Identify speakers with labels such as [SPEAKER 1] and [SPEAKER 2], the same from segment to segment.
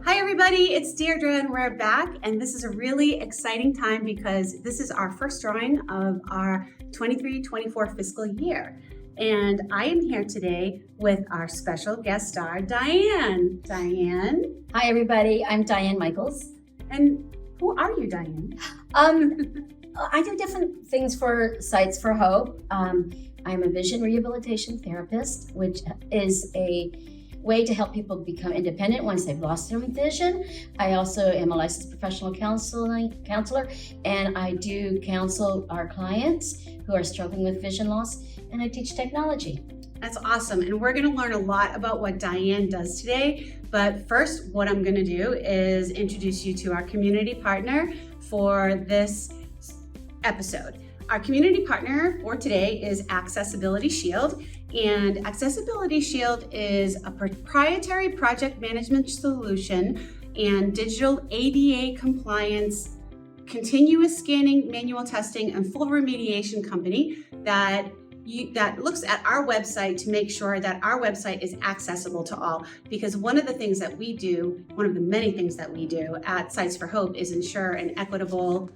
[SPEAKER 1] Hi everybody, it's Deirdre and we're back, and this is a really exciting time because this is our first drawing of our 23-24 fiscal year. And I am here today with our special guest star, Diane. Diane.
[SPEAKER 2] Hi everybody, I'm Diane Michaels.
[SPEAKER 1] And who are you, Diane?
[SPEAKER 2] I do different things for Sites for Hope. I'm a vision rehabilitation therapist, which is a way to help people become independent once they've lost their vision. I also am a licensed professional counselor, and I do counsel our clients who are struggling with vision loss, and I teach technology.
[SPEAKER 1] That's awesome, and we're going to learn a lot about what Diane does today. But first, what I'm going to do is introduce you to our community partner for this episode. Our community partner for today is Accessibility Shield, and Accessibility Shield is a proprietary project management solution and digital ADA compliance, continuous scanning, manual testing, and full remediation company that looks at our website to make sure that our website is accessible to all. Because one of the things that we do, one of the many things that we do at Sites for Hope is ensure an equitable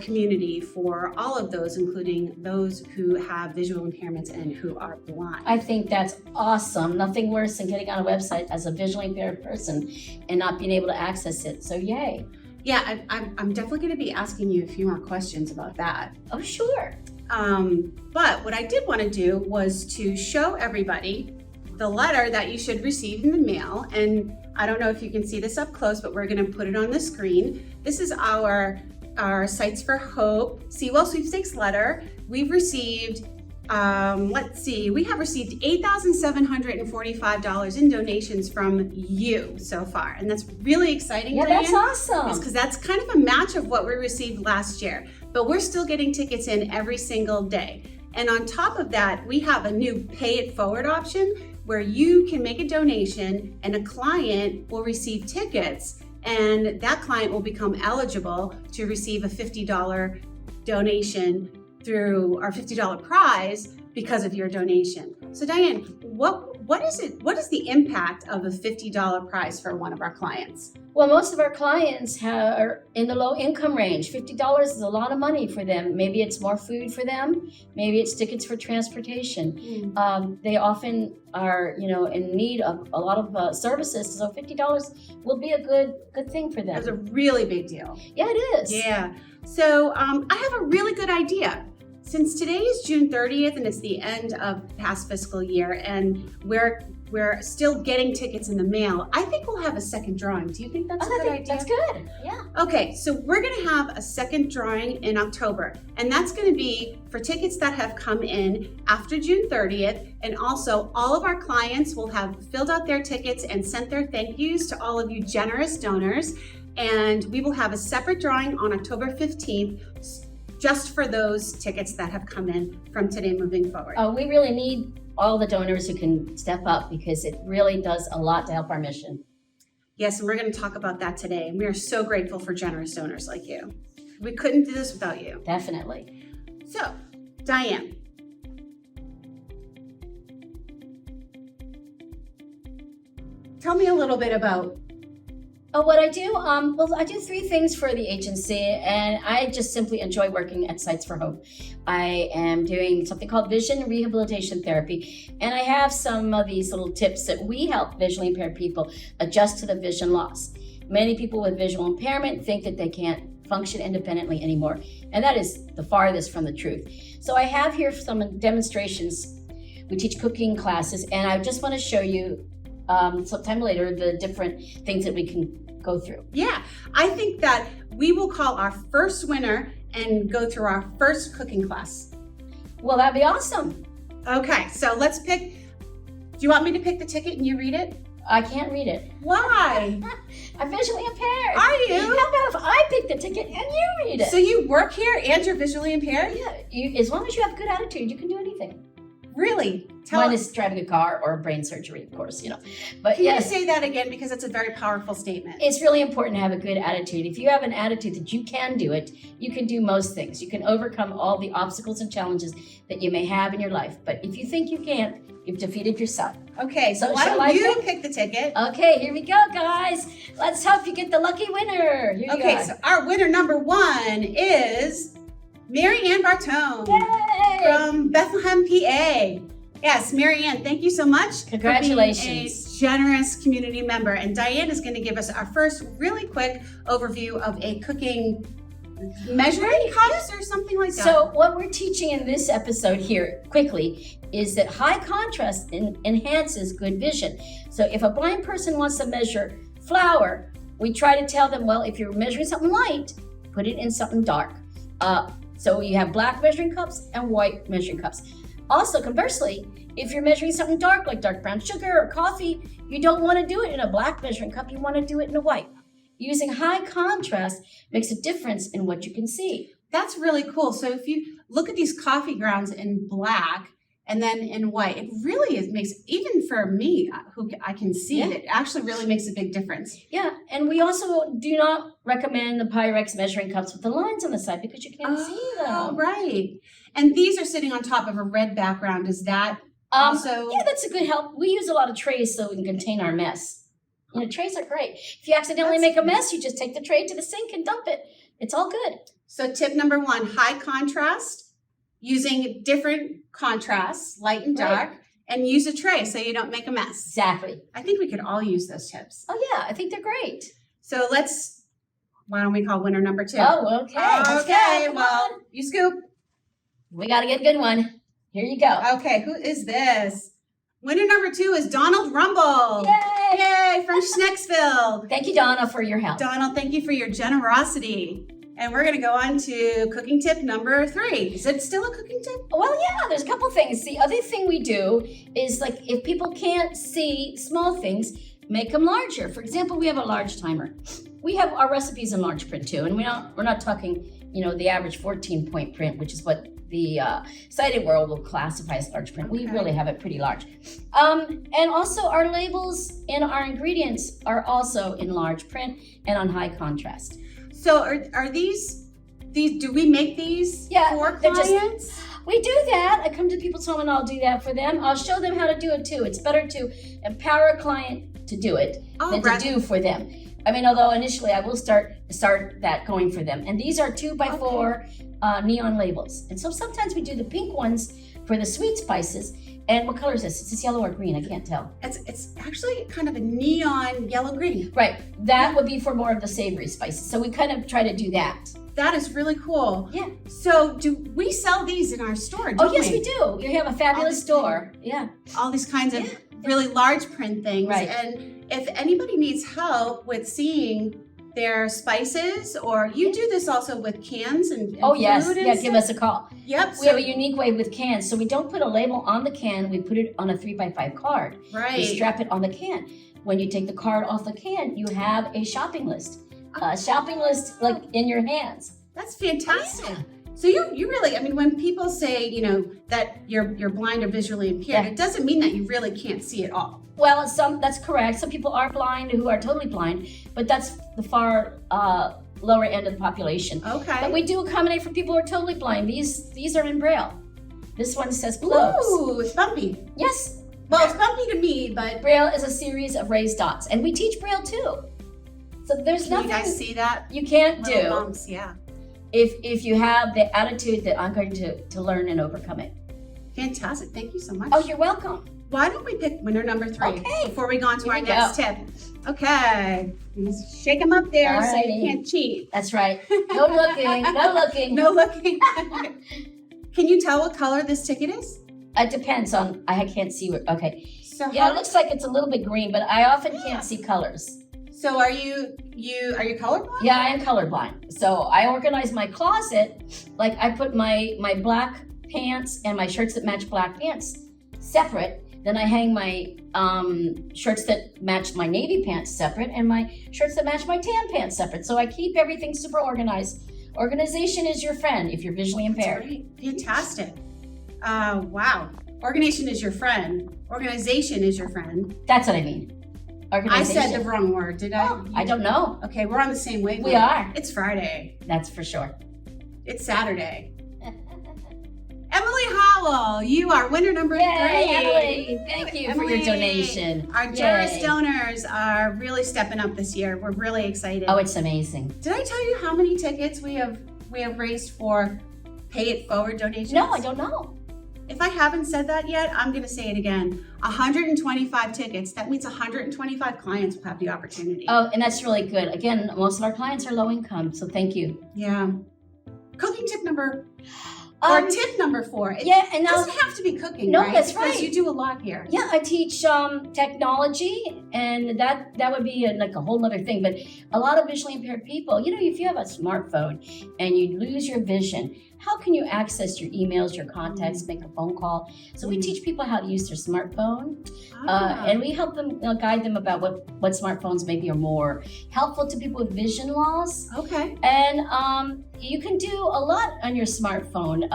[SPEAKER 1] community for all of those, including those who have visual impairments and who are blind.
[SPEAKER 2] I think that's awesome. Nothing worse than getting on a website as a visually impaired person and not being able to access it. So yay.
[SPEAKER 1] Yeah, I'm definitely going to be asking you a few more questions about that.
[SPEAKER 2] Oh, sure.
[SPEAKER 1] But what I did want to do was to show everybody the letter that you should receive in the mail. And I don't know if you can see this up close, but we're going to put it on the screen. This is our Sites for Hope Seawell Sweepstakes letter. We've received, we have received $8,745 in donations from you so far. And that's really exciting,
[SPEAKER 2] Yeah,
[SPEAKER 1] Diane.
[SPEAKER 2] that's awesome.
[SPEAKER 1] Because that's kind of a match of what we received last year. But we're still getting tickets in every single day. And on top of that, we have a new pay it forward option where you can make a donation and a client will receive tickets, and that client will become eligible to receive a $50 donation through our $50 prize because of your donation. So Diane, what is the impact of a $50 prize for one of our clients?
[SPEAKER 2] Well, most of our clients are in the low income range. $50 is a lot of money for them. Maybe it's more food for them. Maybe it's tickets for transportation. They often are, in need of a lot of services. So $50 will be a good thing for them.
[SPEAKER 1] That's a really big deal.
[SPEAKER 2] Yeah, it is.
[SPEAKER 1] Yeah. So I have a really good idea. Since today is June 30th and it's the end of the past fiscal year, and we're still getting tickets in the mail, I think we'll have a second drawing. Do you think that's a good idea?
[SPEAKER 2] That's good. Yeah.
[SPEAKER 1] Okay, so we're going to have a second drawing in October, and that's going to be for tickets that have come in after June 30th, and also all of our clients will have filled out their tickets and sent their thank yous to all of you generous donors, and we will have a separate drawing on October 15th just for those tickets that have come in from today moving forward.
[SPEAKER 2] We really need all the donors who can step up because it really does a lot to help our mission.
[SPEAKER 1] Yes, and we're going to talk about that today. And we are so grateful for generous donors like you. We couldn't do this without you.
[SPEAKER 2] Definitely.
[SPEAKER 1] So, Diane, tell me a little bit about
[SPEAKER 2] what I do? I do three things for the agency, and I just simply enjoy working at Sites for Hope. I am doing something called vision rehabilitation therapy, and I have some of these little tips that we help visually impaired people adjust to the vision loss. Many people with visual impairment think that they can't function independently anymore, and that is the farthest from the truth. So I have here some demonstrations. We teach cooking classes, and I just want to show you sometime later the different things that we can go through.
[SPEAKER 1] Yeah, I think that we will call our first winner and go through our first cooking class.
[SPEAKER 2] Well, that'd be awesome.
[SPEAKER 1] Okay, so let's pick. Do you want me to pick the ticket and you read it?
[SPEAKER 2] I can't read it.
[SPEAKER 1] Why?
[SPEAKER 2] I'm visually impaired.
[SPEAKER 1] Are you?
[SPEAKER 2] How about if I pick the ticket and you read it?
[SPEAKER 1] So you work here and you're visually impaired?
[SPEAKER 2] Yeah, as long as you have good attitude, you can do anything.
[SPEAKER 1] Really?
[SPEAKER 2] Minus driving a car or brain surgery, of course, But
[SPEAKER 1] Can
[SPEAKER 2] yes,
[SPEAKER 1] you say that again? Because it's a very powerful statement.
[SPEAKER 2] it's really important to have a good attitude. If you have an attitude that you can do it, you can do most things. You can overcome all the obstacles and challenges that you may have in your life. But if you think you can't, you've defeated yourself.
[SPEAKER 1] Okay, so
[SPEAKER 2] So
[SPEAKER 1] why
[SPEAKER 2] shall
[SPEAKER 1] don't
[SPEAKER 2] I
[SPEAKER 1] you
[SPEAKER 2] pick?
[SPEAKER 1] pick the ticket?
[SPEAKER 2] Okay, here we go, guys. Let's hope you get the lucky winner. Here you
[SPEAKER 1] Okay,
[SPEAKER 2] are.
[SPEAKER 1] so our winner number 1 is Mary Ann Bartone
[SPEAKER 2] Yay!
[SPEAKER 1] from Bethlehem, PA. Yes, Mary Ann, thank you so much.
[SPEAKER 2] Congratulations.
[SPEAKER 1] For being a generous community member. And Diane is going to give us our first really quick overview of a cooking measuring cups or something like that.
[SPEAKER 2] So what we're teaching in this episode here quickly is that high contrast enhances good vision. So if a blind person wants to measure flour, we try to tell them, well, if you're measuring something light, put it in something dark. So you have black measuring cups and white measuring cups. Also, conversely, if you're measuring something dark, like dark brown sugar or coffee, you don't want to do it in a black measuring cup, you want to do it in a white. Using high contrast makes a difference in what you can see.
[SPEAKER 1] That's really cool. So if you look at these coffee grounds in black and then in white, it really makes, even for me, who I can see it, actually really makes a big difference.
[SPEAKER 2] Yeah, and we also do not recommend the Pyrex measuring cups with the lines on the side because you can't see them.
[SPEAKER 1] Oh, right. And these are sitting on top of a red background. Is that also?
[SPEAKER 2] Yeah, that's a good help. We use a lot of trays so we can contain our mess. Trays are great. If you accidentally make a mess, you just take the tray to the sink and dump it. It's all good.
[SPEAKER 1] So tip number 1, high contrast, using different contrasts, light and dark, and use a tray so you don't make a mess.
[SPEAKER 2] Exactly.
[SPEAKER 1] I think we could all use those tips.
[SPEAKER 2] Oh, yeah, I think they're great.
[SPEAKER 1] So why don't we call winner number 2?
[SPEAKER 2] Oh, okay.
[SPEAKER 1] Okay,
[SPEAKER 2] Come
[SPEAKER 1] well,
[SPEAKER 2] on.
[SPEAKER 1] you scoop.
[SPEAKER 2] We got to get a good one. Here you go.
[SPEAKER 1] Okay, who is this? Winner number 2 is Donald Rumble.
[SPEAKER 2] Yay!
[SPEAKER 1] Yay, from Schnecksville.
[SPEAKER 2] Thank you, Donna, for your help.
[SPEAKER 1] Donald, thank you for your generosity. And we're going to go on to cooking tip number 3. Is it still a cooking tip?
[SPEAKER 2] Well, yeah, there's a couple things. The other thing we do is, like, if people can't see small things, make them larger. For example, we have a large timer. We have our recipes in large print too, and we're not talking, the average 14-point print, which is what the sighted world will classify as large print. We really have it pretty large. And also our labels and our ingredients are also in large print and on high contrast.
[SPEAKER 1] So are these, do we make these for clients?
[SPEAKER 2] We do that. I come to people's home and I'll do that for them. I'll show them how to do it too. It's better to empower a client to do it than to do for them. I mean, although initially I will start that going for them. And these are 2x4 neon labels. And so sometimes we do the pink ones for the sweet spices. And what color is this? Is this yellow or green? I can't tell.
[SPEAKER 1] It's actually kind of a neon yellow-green.
[SPEAKER 2] Right. That would be for more of the savory spices. So we kind of try to do that.
[SPEAKER 1] That is really cool.
[SPEAKER 2] Yeah.
[SPEAKER 1] So do we sell these in our store?
[SPEAKER 2] Oh, yes, we do. You have a fabulous store. Yeah.
[SPEAKER 1] All these kinds of really large print things.
[SPEAKER 2] Right.
[SPEAKER 1] And if anybody needs help with seeing their spices, or you do this also with cans and
[SPEAKER 2] oh, yes.
[SPEAKER 1] food and
[SPEAKER 2] Yeah,
[SPEAKER 1] stuff?
[SPEAKER 2] give us a call.
[SPEAKER 1] Yep.
[SPEAKER 2] We have a unique way with cans. So we don't put a label on the can. We put it on a 3x5 card.
[SPEAKER 1] Right.
[SPEAKER 2] We strap it on the can. When you take the card off the can, you have a shopping list. A shopping list like in your hands.
[SPEAKER 1] That's fantastic.
[SPEAKER 2] Yeah.
[SPEAKER 1] So you really, I mean, when people say, that you're blind or visually impaired, it doesn't mean that you really can't see at all.
[SPEAKER 2] Well, that's correct. Some people are blind who are totally blind, but that's the far lower end of the population.
[SPEAKER 1] Okay.
[SPEAKER 2] But we do accommodate for people who are totally blind. These are in Braille. This one says close.
[SPEAKER 1] Ooh, it's bumpy.
[SPEAKER 2] Yes.
[SPEAKER 1] Well, it's bumpy to me, but
[SPEAKER 2] Braille is a series of raised dots, and we teach Braille too. So there's
[SPEAKER 1] can
[SPEAKER 2] nothing
[SPEAKER 1] you guys see that?
[SPEAKER 2] you can't
[SPEAKER 1] Little
[SPEAKER 2] do
[SPEAKER 1] bumps, yeah.
[SPEAKER 2] if you have the attitude that I'm going to learn and overcome it.
[SPEAKER 1] Fantastic. Thank you so much.
[SPEAKER 2] Oh, you're welcome.
[SPEAKER 1] Why don't we pick winner number 3
[SPEAKER 2] Okay.
[SPEAKER 1] before we go on to
[SPEAKER 2] Here
[SPEAKER 1] our
[SPEAKER 2] we
[SPEAKER 1] next tip? Okay. Shake them up there so you
[SPEAKER 2] Alrighty.
[SPEAKER 1] can't cheat.
[SPEAKER 2] That's right. No looking. No looking.
[SPEAKER 1] No looking. Can you tell what color this ticket is?
[SPEAKER 2] It depends on. I can't see where. Okay.
[SPEAKER 1] So
[SPEAKER 2] Yeah, it looks like it's a little bit green, but I often can't see colors.
[SPEAKER 1] So are you colorblind?
[SPEAKER 2] Yeah, I am colorblind. So I organize my closet. Like I put my black pants and my shirts that match black pants separate. Then I hang my shirts that match my navy pants separate and my shirts that match my tan pants separate. So I keep everything super organized. Organization is your friend if you're visually impaired.
[SPEAKER 1] Great. Fantastic. Wow. Organization is your friend. Organization is your friend.
[SPEAKER 2] That's what I mean.
[SPEAKER 1] I
[SPEAKER 2] Organization.
[SPEAKER 1] said the wrong word, did I?
[SPEAKER 2] Oh, I don't know.
[SPEAKER 1] Okay, we're on the same wavelength.
[SPEAKER 2] We are.
[SPEAKER 1] It's Friday.
[SPEAKER 2] That's for sure.
[SPEAKER 1] It's Saturday. Emily Howell, you are winner number 3.
[SPEAKER 2] Emily, thank you for your
[SPEAKER 1] Emily,
[SPEAKER 2] donation.
[SPEAKER 1] Our generous donors are really stepping up this year. We're really excited.
[SPEAKER 2] Oh, it's amazing.
[SPEAKER 1] Did I tell you how many tickets we have raised for Pay It Forward donations?
[SPEAKER 2] No, I don't know.
[SPEAKER 1] If I haven't said that yet, I'm going to say it again. 125 tickets. That means 125 clients will have the opportunity.
[SPEAKER 2] Oh, and that's really good. Again, most of our clients are low income, so thank you.
[SPEAKER 1] Yeah. Cooking tip number or tip number 4. It
[SPEAKER 2] and now
[SPEAKER 1] doesn't have to be cooking,
[SPEAKER 2] No,
[SPEAKER 1] right?
[SPEAKER 2] that's
[SPEAKER 1] because
[SPEAKER 2] right.
[SPEAKER 1] you do a lot here.
[SPEAKER 2] Yeah, I teach technology, and that would be like a whole nother thing. But a lot of visually impaired people, if you have a smartphone and you lose your vision, how can you access your emails, your contacts, make a phone call? So we teach people how to use their smartphone, and we help them guide them about what smartphones maybe are more helpful to people with vision loss.
[SPEAKER 1] Okay.
[SPEAKER 2] And you can do a lot on your smartphone,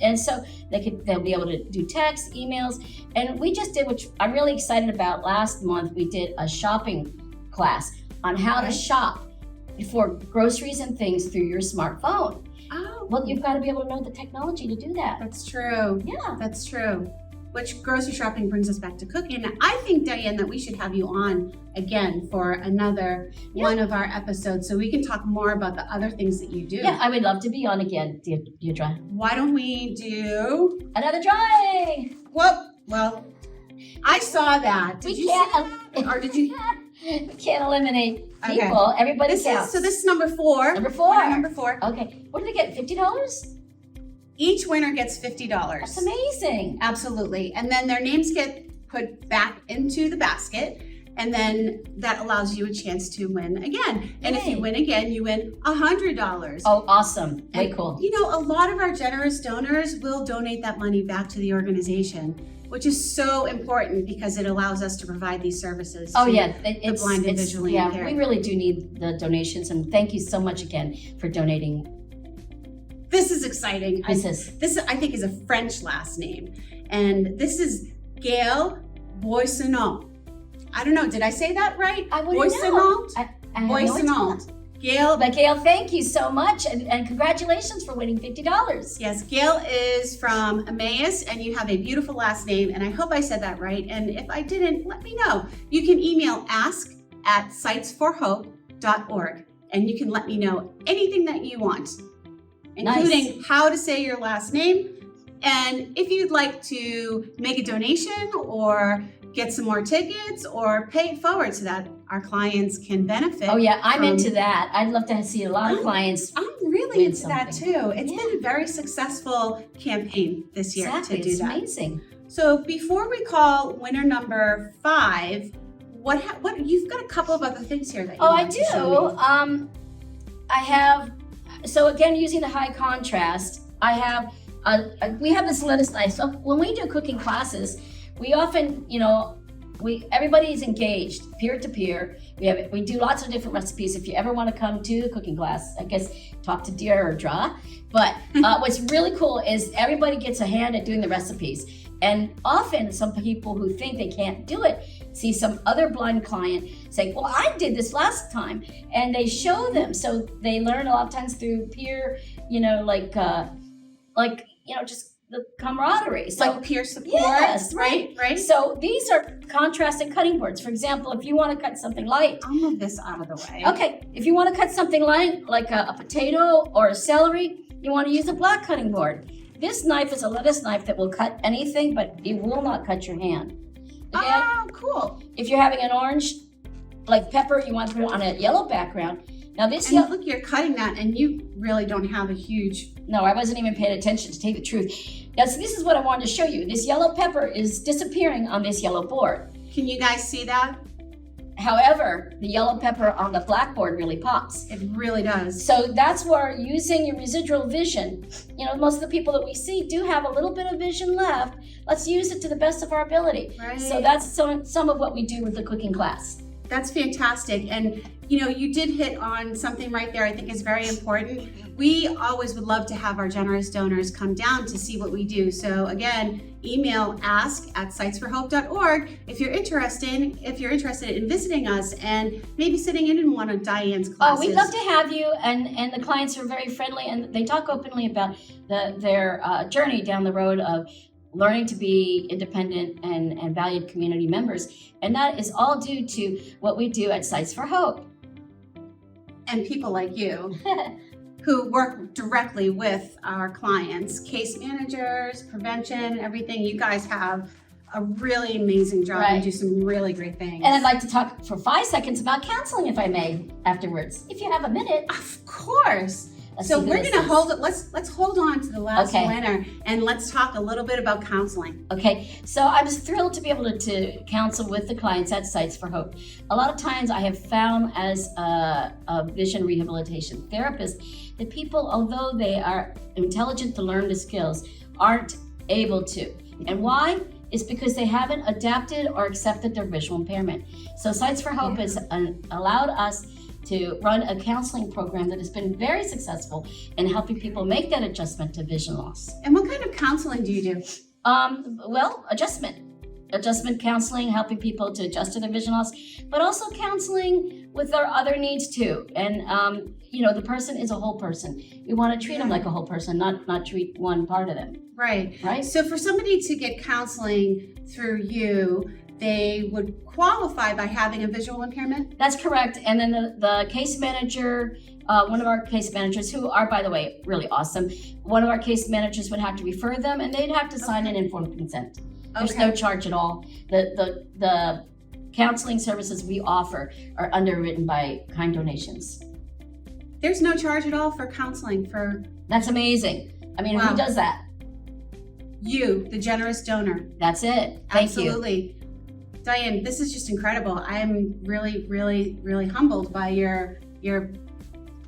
[SPEAKER 2] and so they'll be able to do text, emails, and we just did, which I'm really excited about. Last month we did a shopping class on how to shop for groceries and things through your smartphone.
[SPEAKER 1] Oh,
[SPEAKER 2] Well, you've got to be able to know the technology to do that.
[SPEAKER 1] that's true.
[SPEAKER 2] Yeah.
[SPEAKER 1] That's true. Which grocery shopping brings us back to cooking. And I think, Diane, that we should have you on again for another one of our episodes so we can talk more about the other things that you do.
[SPEAKER 2] Yeah, I would love to be on again, Deirdre.
[SPEAKER 1] Why don't we do...
[SPEAKER 2] Another try.
[SPEAKER 1] Well, I saw that. Did
[SPEAKER 2] We
[SPEAKER 1] you
[SPEAKER 2] can't-
[SPEAKER 1] see that? Or did you...
[SPEAKER 2] We can't eliminate
[SPEAKER 1] Okay.
[SPEAKER 2] people. Everybody
[SPEAKER 1] This
[SPEAKER 2] counts.
[SPEAKER 1] is number 4.
[SPEAKER 2] Number 4.
[SPEAKER 1] Winner number 4.
[SPEAKER 2] Okay. What did I get? $50?
[SPEAKER 1] Each winner gets $50.
[SPEAKER 2] That's amazing.
[SPEAKER 1] Absolutely. And then their names get put back into the basket. And then that allows you a chance to win again. And if you
[SPEAKER 2] Yay.
[SPEAKER 1] win again, you win $100.
[SPEAKER 2] Oh, awesome. Way
[SPEAKER 1] And,
[SPEAKER 2] cool.
[SPEAKER 1] A lot of our generous donors will donate that money back to the organization, which is so important because it allows us to provide these services.
[SPEAKER 2] Oh
[SPEAKER 1] to
[SPEAKER 2] yeah,
[SPEAKER 1] the blind and visually
[SPEAKER 2] yeah,
[SPEAKER 1] impaired.
[SPEAKER 2] we really do need the donations, and thank you so much again for donating.
[SPEAKER 1] This is exciting.
[SPEAKER 2] This
[SPEAKER 1] I think is a French last name. And this is Gail Boissonneau. I don't know, did I say that right?
[SPEAKER 2] I wouldn't know. I have no idea.
[SPEAKER 1] Boissonneau. Gail.
[SPEAKER 2] But Gail, thank you so much, and congratulations for winning $50.
[SPEAKER 1] Yes, Gail is from Emmaus, and you have a beautiful last name, and I hope I said that right. And if I didn't, let me know. You can email ask@sitesforhope.org, and you can let me know anything that you want, including how to say your last name. And if you'd like to make a donation or get some more tickets or pay it forward so that our clients can benefit.
[SPEAKER 2] Oh yeah, I'm into that. I'd love to see a lot of clients.
[SPEAKER 1] I'm really
[SPEAKER 2] win
[SPEAKER 1] into that
[SPEAKER 2] something.
[SPEAKER 1] too. It's been a very successful campaign this year
[SPEAKER 2] Exactly,
[SPEAKER 1] to do
[SPEAKER 2] it's
[SPEAKER 1] that.
[SPEAKER 2] amazing.
[SPEAKER 1] So before we call winner number 5, what you've got a couple of other things here that you
[SPEAKER 2] Oh, I
[SPEAKER 1] want to show me.
[SPEAKER 2] do. I have. So again, using the high contrast, I have. We have this lettuce knife. So when we do cooking classes, we often, everybody's engaged peer to peer. We do lots of different recipes. If you ever want to come to the cooking class, I guess talk to Deirdre. But what's really cool is everybody gets a hand at doing the recipes. And often some people who think they can't do it see some other blind client say, well, I did this last time. And they show them. So they learn a lot of times through peer, just the camaraderie.
[SPEAKER 1] It's
[SPEAKER 2] So
[SPEAKER 1] like peer support,
[SPEAKER 2] yes,
[SPEAKER 1] right?
[SPEAKER 2] so these are contrasted cutting boards. For example, if you want to cut something light,
[SPEAKER 1] I'll move this out of the way.
[SPEAKER 2] okay, if you want to cut something light, like a potato or a celery, you want to use a black cutting board. This knife is a lettuce knife that will cut anything, but it will not cut your hand. Okay?
[SPEAKER 1] Oh, cool.
[SPEAKER 2] If you're having an orange, like pepper, you want to put it on a yellow background. Now this
[SPEAKER 1] And look, you're cutting that and you really don't have a huge...
[SPEAKER 2] No, I wasn't even paying attention, to tell you the truth. Now, so this is what I wanted to show you. This yellow pepper is disappearing on this yellow board.
[SPEAKER 1] Can you guys see that?
[SPEAKER 2] However, the yellow pepper on the blackboard really pops.
[SPEAKER 1] It really does.
[SPEAKER 2] So that's where using your residual vision, most of the people that we see do have a little bit of vision left. Let's use it to the best of our ability.
[SPEAKER 1] Right.
[SPEAKER 2] So that's some of what we do with the cooking class.
[SPEAKER 1] That's fantastic. And you did hit on something right there I think is very important. We always would love to have our generous donors come down to see what we do. So again, email ask@sitesforhope.org if you're interested in visiting us and maybe sitting in one of Diane's classes.
[SPEAKER 2] Oh, we'd love to have you, and the clients are very friendly, and they talk openly about their journey down the road of learning to be independent and valued community members. And that is all due to what we do at Sites for Hope.
[SPEAKER 1] And people like you who work directly with our clients, case managers, prevention, everything. You guys have a really amazing job and do some really great things.
[SPEAKER 2] And I'd like to talk for 5 seconds about counseling, if I may, afterwards, if you have a minute.
[SPEAKER 1] Of course. So we're going to hold it. Let's hold on to the last winner and let's talk a little bit about counseling.
[SPEAKER 2] Okay. So I was thrilled to be able to counsel with the clients at Sites for Hope. A lot of times I have found as a vision rehabilitation therapist that people, although they are intelligent to learn the skills, aren't able to. And why? It's because they haven't adapted or accepted their visual impairment. So Sites for Hope has allowed us to run a counseling program that has been very successful in helping people make that adjustment to vision loss.
[SPEAKER 1] And what kind of counseling do you do?
[SPEAKER 2] Well, adjustment counseling, helping people to adjust to their vision loss, but also counseling with their other needs too. And the person is a whole person. We want to treat them like a whole person, not treat one part of them.
[SPEAKER 1] Right.
[SPEAKER 2] Right.
[SPEAKER 1] So for somebody to get counseling through you, they would qualify by having a visual impairment?
[SPEAKER 2] That's correct. And then the case manager, one of our case managers, who are, by the way, really awesome, one of our case managers would have to refer them and they'd have to sign an informed consent. There's no charge at all. The counseling services we offer are underwritten by kind donations.
[SPEAKER 1] There's no charge at all for counseling for...
[SPEAKER 2] That's amazing. I mean, who does that?
[SPEAKER 1] You, the generous donor.
[SPEAKER 2] That's it. Thank you.
[SPEAKER 1] Absolutely. Diane, this is just incredible. I'm really, really, really humbled by your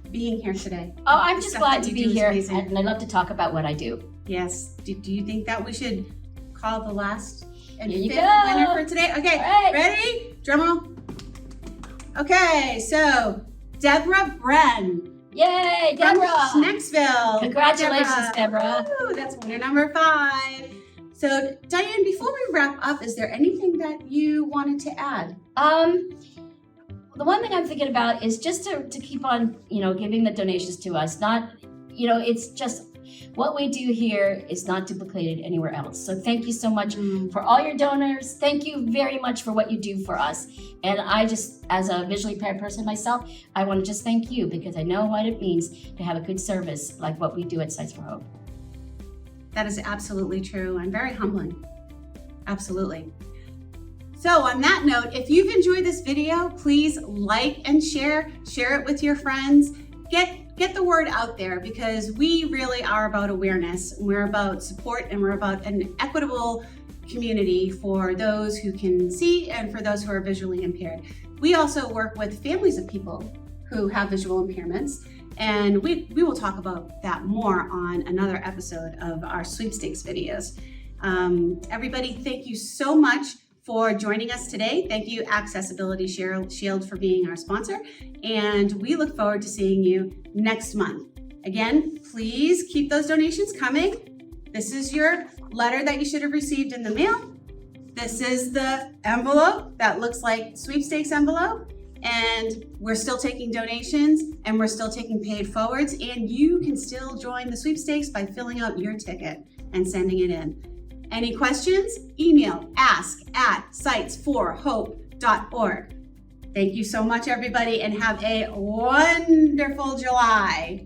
[SPEAKER 1] being here today.
[SPEAKER 2] Oh, I'm just glad to be here, and I love to talk about what I do.
[SPEAKER 1] Yes. Do you think that we should call the last and
[SPEAKER 2] fifth
[SPEAKER 1] winner for today? Okay,
[SPEAKER 2] right.
[SPEAKER 1] Ready? Drum roll. Okay, so Deborah Bren.
[SPEAKER 2] Yay, Deborah!
[SPEAKER 1] From Schnecksville.
[SPEAKER 2] Congratulations, Deborah.
[SPEAKER 1] Ooh, that's winner number 5. So, Diane, before we wrap up, is there anything that you wanted to add?
[SPEAKER 2] The one thing I'm thinking about is just to keep on, giving the donations to us. Not, it's just what we do here is not duplicated anywhere else. So thank you so much for all your donors. Thank you very much for what you do for us. And I just, as a visually impaired person myself, I want to just thank you because I know what it means to have a good service like what we do at Sites for Hope.
[SPEAKER 1] That is absolutely true and very humbling. Absolutely. So on that note, if you've enjoyed this video, please like and share it with your friends. Get the word out there because we really are about awareness. We're about support and we're about an equitable community for those who can see and for those who are visually impaired. We also work with families of people who have visual impairments. And we will talk about that more on another episode of our Sweepstakes videos. Everybody, thank you so much for joining us today. Thank you, Accessibility Shield, for being our sponsor. And we look forward to seeing you next month. Again, please keep those donations coming. This is your letter that you should have received in the mail. This is the envelope that looks like Sweepstakes envelope. And we're still taking donations and we're still taking paid forwards, and you can still join the sweepstakes by filling out your ticket and sending it in. Any questions? Email ask@sitesforhope.org. Thank you so much, everybody, and have a wonderful July.